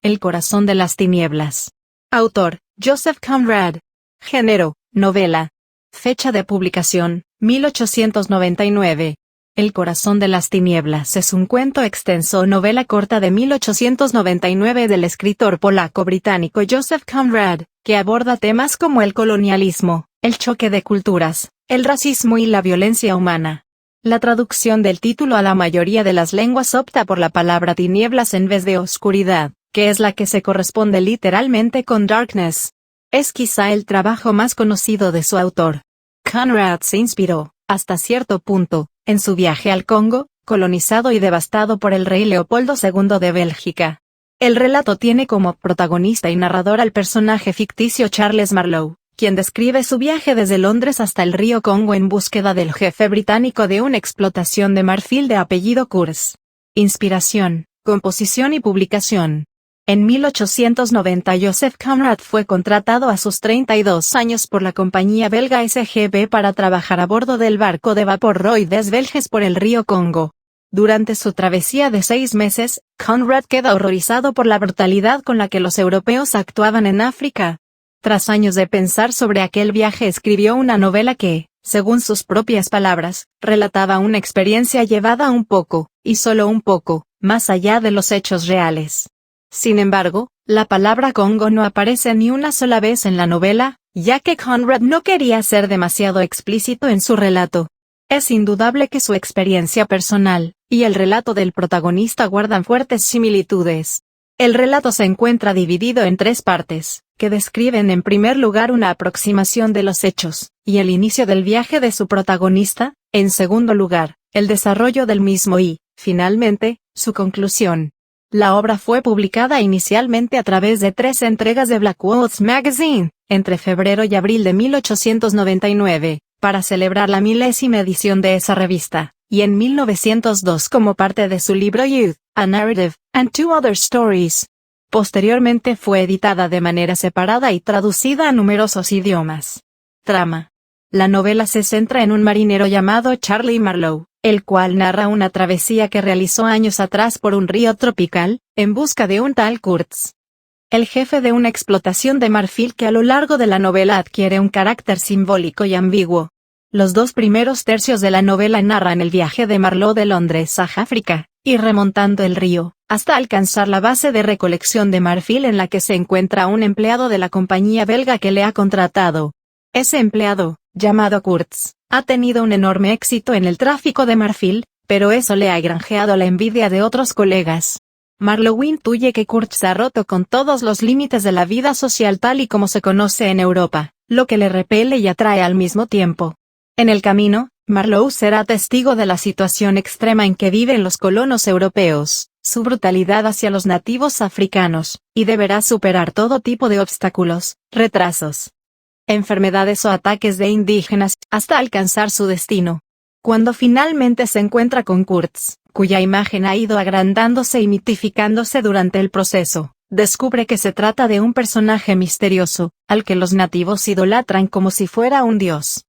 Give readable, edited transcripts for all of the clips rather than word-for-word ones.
El corazón de las tinieblas. Autor, Joseph Conrad. Género, novela. Fecha de publicación, 1899. El corazón de las tinieblas es un cuento extenso o novela corta de 1899 del escritor polaco-británico Joseph Conrad, que aborda temas como el colonialismo, el choque de culturas, el racismo y la violencia humana. La traducción del título a la mayoría de las lenguas opta por la palabra tinieblas en vez de oscuridad, que es la que se corresponde literalmente con darkness. Es quizá el trabajo más conocido de su autor. Conrad se inspiró, hasta cierto punto, en su viaje al Congo, colonizado y devastado por el rey Leopoldo II de Bélgica. El relato tiene como protagonista y narrador al personaje ficticio Charles Marlowe, quien describe su viaje desde Londres hasta el río Congo en búsqueda del jefe británico de una explotación de marfil de apellido Kurz. Inspiración, composición y publicación. En 1890 Joseph Conrad fue contratado a sus 32 años por la compañía belga SGB para trabajar a bordo del barco de vapor Roy des Belges por el río Congo. Durante su travesía de 6 meses, Conrad queda horrorizado por la brutalidad con la que los europeos actuaban en África. Tras años de pensar sobre aquel viaje escribió una novela que, según sus propias palabras, relataba una experiencia llevada un poco, y solo un poco, más allá de los hechos reales. Sin embargo, la palabra Congo no aparece ni una sola vez en la novela, ya que Conrad no quería ser demasiado explícito en su relato. Es indudable que su experiencia personal, y el relato del protagonista guardan fuertes similitudes. El relato se encuentra dividido en 3 partes, que describen en primer lugar una aproximación de los hechos, y el inicio del viaje de su protagonista, en segundo lugar, el desarrollo del mismo y, finalmente, su conclusión. La obra fue publicada inicialmente a través de 3 entregas de Blackwoods Magazine, entre febrero y abril de 1899, para celebrar la 1000ª edición de esa revista, y en 1902 como parte de su libro Youth, A Narrative, and Two Other Stories. Posteriormente fue editada de manera separada y traducida a numerosos idiomas. Trama. La novela se centra en un marinero llamado Charlie Marlowe, el cual narra una travesía que realizó años atrás por un río tropical, en busca de un tal Kurz, el jefe de una explotación de marfil que a lo largo de la novela adquiere un carácter simbólico y ambiguo. Los 2 primeros tercios de la novela narran el viaje de Marlowe de Londres a África, y remontando el río, hasta alcanzar la base de recolección de marfil en la que se encuentra un empleado de la compañía belga que le ha contratado. Ese empleado, llamado Kurz, ha tenido un enorme éxito en el tráfico de marfil, pero eso le ha granjeado la envidia de otros colegas. Marlowe intuye que Kurz ha roto con todos los límites de la vida social tal y como se conoce en Europa, lo que le repele y atrae al mismo tiempo. En el camino, Marlowe será testigo de la situación extrema en que viven los colonos europeos, su brutalidad hacia los nativos africanos, y deberá superar todo tipo de obstáculos, retrasos, enfermedades o ataques de indígenas, hasta alcanzar su destino. Cuando finalmente se encuentra con Kurz, cuya imagen ha ido agrandándose y mitificándose durante el proceso, descubre que se trata de un personaje misterioso, al que los nativos idolatran como si fuera un dios,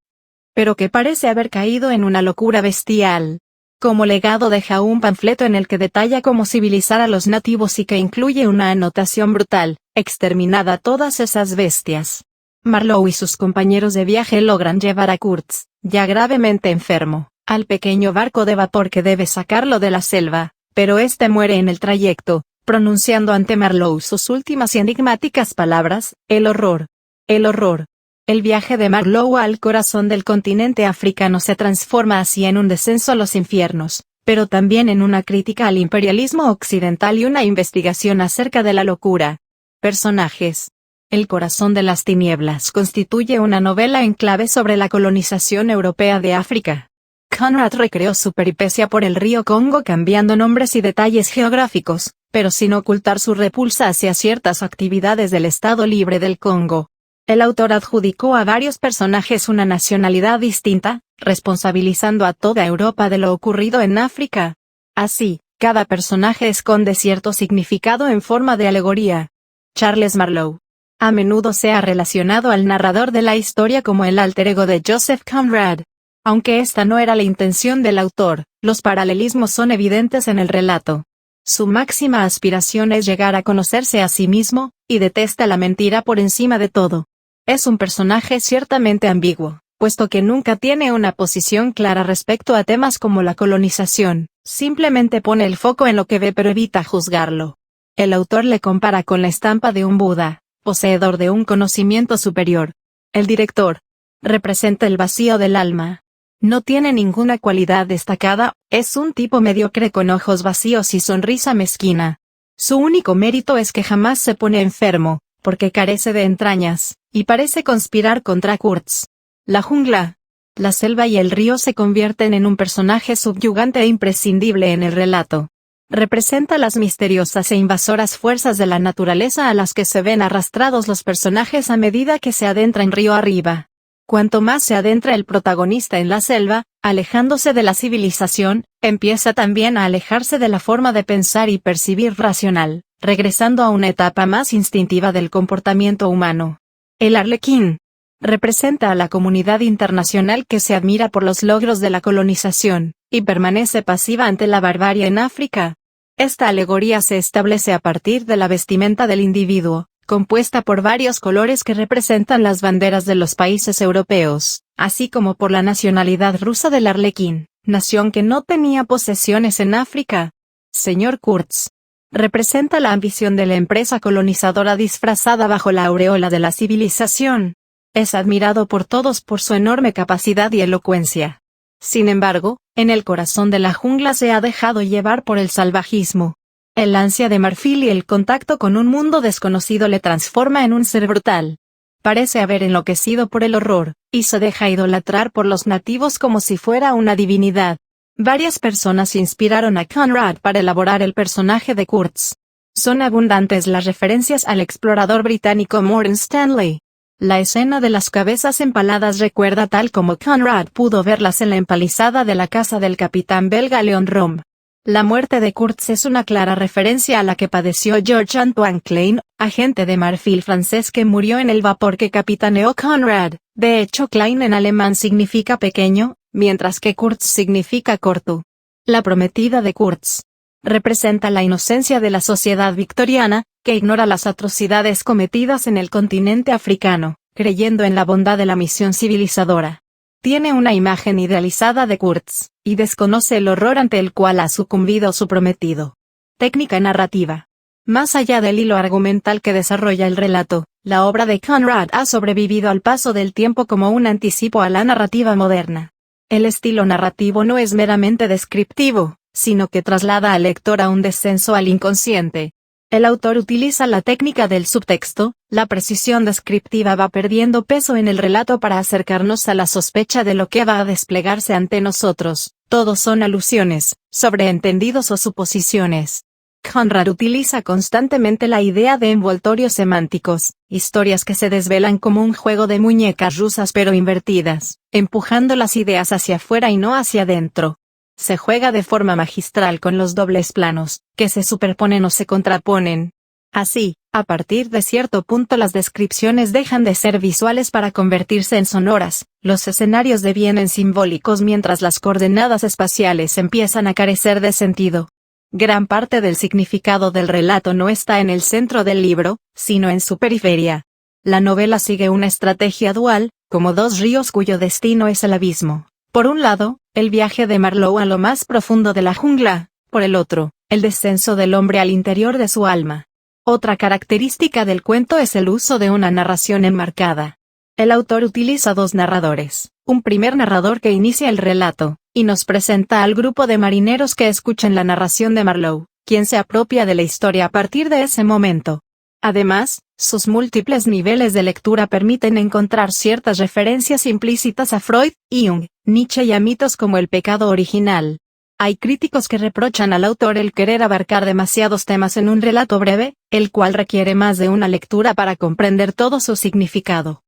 pero que parece haber caído en una locura bestial. Como legado deja un panfleto en el que detalla cómo civilizar a los nativos y que incluye una anotación brutal: exterminad a todas esas bestias. Marlowe y sus compañeros de viaje logran llevar a Kurz, ya gravemente enfermo, al pequeño barco de vapor que debe sacarlo de la selva, pero este muere en el trayecto, pronunciando ante Marlowe sus últimas y enigmáticas palabras: el horror. El horror. El viaje de Marlowe al corazón del continente africano se transforma así en un descenso a los infiernos, pero también en una crítica al imperialismo occidental y una investigación acerca de la locura. Personajes. El corazón de las tinieblas constituye una novela en clave sobre la colonización europea de África. Conrad recreó su peripecia por el río Congo cambiando nombres y detalles geográficos, pero sin ocultar su repulsa hacia ciertas actividades del Estado Libre del Congo. El autor adjudicó a varios personajes una nacionalidad distinta, responsabilizando a toda Europa de lo ocurrido en África. Así, cada personaje esconde cierto significado en forma de alegoría. Charles Marlowe. A menudo se ha relacionado al narrador de la historia como el alter ego de Joseph Conrad. Aunque esta no era la intención del autor, los paralelismos son evidentes en el relato. Su máxima aspiración es llegar a conocerse a sí mismo, y detesta la mentira por encima de todo. Es un personaje ciertamente ambiguo, puesto que nunca tiene una posición clara respecto a temas como la colonización, simplemente pone el foco en lo que ve pero evita juzgarlo. El autor le compara con la estampa de un Buda, poseedor de un conocimiento superior. El director representa el vacío del alma. No tiene ninguna cualidad destacada, es un tipo mediocre con ojos vacíos y sonrisa mezquina. Su único mérito es que jamás se pone enfermo, porque carece de entrañas, y parece conspirar contra Kurtz. La jungla, la selva y el río se convierten en un personaje subyugante e imprescindible en el relato. Representa las misteriosas e invasoras fuerzas de la naturaleza a las que se ven arrastrados los personajes a medida que se adentran río arriba. Cuanto más se adentra el protagonista en la selva, alejándose de la civilización, empieza también a alejarse de la forma de pensar y percibir racional, regresando a una etapa más instintiva del comportamiento humano. El Arlequín representa a la comunidad internacional que se admira por los logros de la colonización, y permanece pasiva ante la barbarie en África. Esta alegoría se establece a partir de la vestimenta del individuo, compuesta por varios colores que representan las banderas de los países europeos, así como por la nacionalidad rusa del Arlequín, nación que no tenía posesiones en África. Señor Kurtz representa la ambición de la empresa colonizadora disfrazada bajo la aureola de la civilización. Es admirado por todos por su enorme capacidad y elocuencia. Sin embargo, en el corazón de la jungla se ha dejado llevar por el salvajismo. El ansia de marfil y el contacto con un mundo desconocido le transforma en un ser brutal. Parece haber enloquecido por el horror, y se deja idolatrar por los nativos como si fuera una divinidad. Varias personas inspiraron a Conrad para elaborar el personaje de Kurtz. Son abundantes las referencias al explorador británico Morton Stanley. La escena de las cabezas empaladas recuerda tal como Conrad pudo verlas en la empalizada de la casa del capitán belga Leon Rom. La muerte de Kurtz es una clara referencia a la que padeció George Antoine Klein, agente de marfil francés que murió en el vapor que capitaneó Conrad. De hecho, Klein en alemán significa pequeño, mientras que Kurtz significa corto. La prometida de Kurtz representa la inocencia de la sociedad victoriana, que ignora las atrocidades cometidas en el continente africano, creyendo en la bondad de la misión civilizadora. Tiene una imagen idealizada de Kurtz, y desconoce el horror ante el cual ha sucumbido su prometido. Técnica narrativa. Más allá del hilo argumental que desarrolla el relato, la obra de Conrad ha sobrevivido al paso del tiempo como un anticipo a la narrativa moderna. El estilo narrativo no es meramente descriptivo, sino que traslada al lector a un descenso al inconsciente. El autor utiliza la técnica del subtexto, la precisión descriptiva va perdiendo peso en el relato para acercarnos a la sospecha de lo que va a desplegarse ante nosotros. Todos son alusiones, sobreentendidos o suposiciones. Conrad utiliza constantemente la idea de envoltorios semánticos, historias que se desvelan como un juego de muñecas rusas pero invertidas, empujando las ideas hacia afuera y no hacia adentro. Se juega de forma magistral con los dobles planos, que se superponen o se contraponen. Así, a partir de cierto punto las descripciones dejan de ser visuales para convertirse en sonoras, los escenarios devienen simbólicos mientras las coordenadas espaciales empiezan a carecer de sentido. Gran parte del significado del relato no está en el centro del libro, sino en su periferia. La novela sigue una estrategia dual, como dos ríos cuyo destino es el abismo. Por un lado, el viaje de Marlowe a lo más profundo de la jungla, por el otro, el descenso del hombre al interior de su alma. Otra característica del cuento es el uso de una narración enmarcada. El autor utiliza dos narradores, un primer narrador que inicia el relato, y nos presenta al grupo de marineros que escuchan la narración de Marlowe, quien se apropia de la historia a partir de ese momento. Además, sus múltiples niveles de lectura permiten encontrar ciertas referencias implícitas a Freud, Jung, Nietzsche y a mitos como el pecado original. Hay críticos que reprochan al autor el querer abarcar demasiados temas en un relato breve, el cual requiere más de una lectura para comprender todo su significado.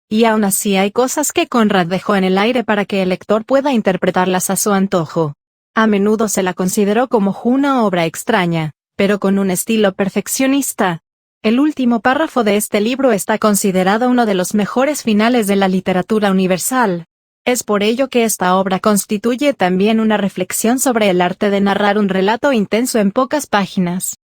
Y aún así hay cosas que Conrad dejó en el aire para que el lector pueda interpretarlas a su antojo. A menudo se la consideró como una obra extraña, pero con un estilo perfeccionista. El último párrafo de este libro está considerado uno de los mejores finales de la literatura universal. Es por ello que esta obra constituye también una reflexión sobre el arte de narrar un relato intenso en pocas páginas.